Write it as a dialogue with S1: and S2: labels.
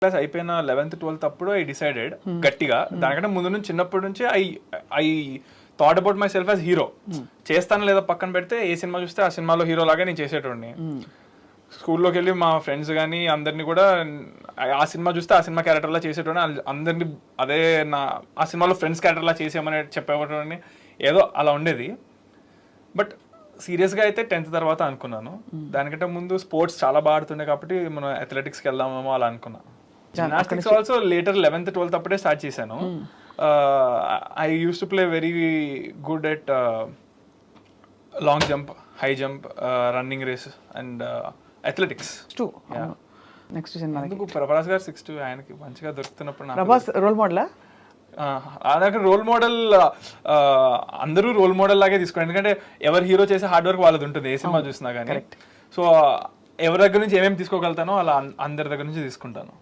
S1: Class అయిపోయిన 11th 12th అప్పుడు I decided గట్టిగా, దానికంటే ముందు నుంచి చిన్నప్పటి నుంచి I thought about my self as hero. చేస్తాను లేదా పక్కన పెడితే ఏ సినిమా చూస్తే ఆ సినిమాలో హీరో లాగా నేను చేసేటోడిని. స్కూల్లోకి వెళ్ళి మా ఫ్రెండ్స్ కానీ అందరినీ కూడా ఆ సినిమా చూస్తే ఆ సినిమా క్యారెక్టర్లా చేసేటోడిని, అందరినీ అదే ఆ సినిమాలో ఫ్రెండ్స్ క్యారెక్టర్లా చేసేయమని చెప్పేటోడిని, ఏదో అలా ఉండేది. బట్ సీరియస్గా అయితే 10th తర్వాత అనుకున్నాను. దానికంటే ముందు స్పోర్ట్స్ చాలా బాగా ఆడుతుండే కాబట్టి మనం అథ్లెటిక్స్కి వెళ్దామేమో అలా అనుకున్నా. Gymnastics also later 11th 12th అప్పుడే స్టార్ట్ చేశాను. I used to play very good at long jump, high jump, running race and athletics.
S2: Next cinema
S1: ఎందుకు ప్రభాస్ గారు 6'2" ఆయనకి మంచిగా దొరుకుతున్నప్పుడు
S2: ప్రభాస్ రోల్ మోడలా?
S1: అలాగే రోల్ మోడల్ అందరూ రోల్ మోడల్ లాగే తీసుకోండి, ఎందుకంటే ఎవరు హీరో చేసే హార్డ్ వర్క్ వాళ్ళది ఉంటుంది ఏ సినిమా చూసినా కానీ. సో ఎవరి దగ్గర నుంచి ఏమేమి తీసుకోగలుగుతానో అలా అందరి దగ్గర నుంచి తీసుకుంటాను.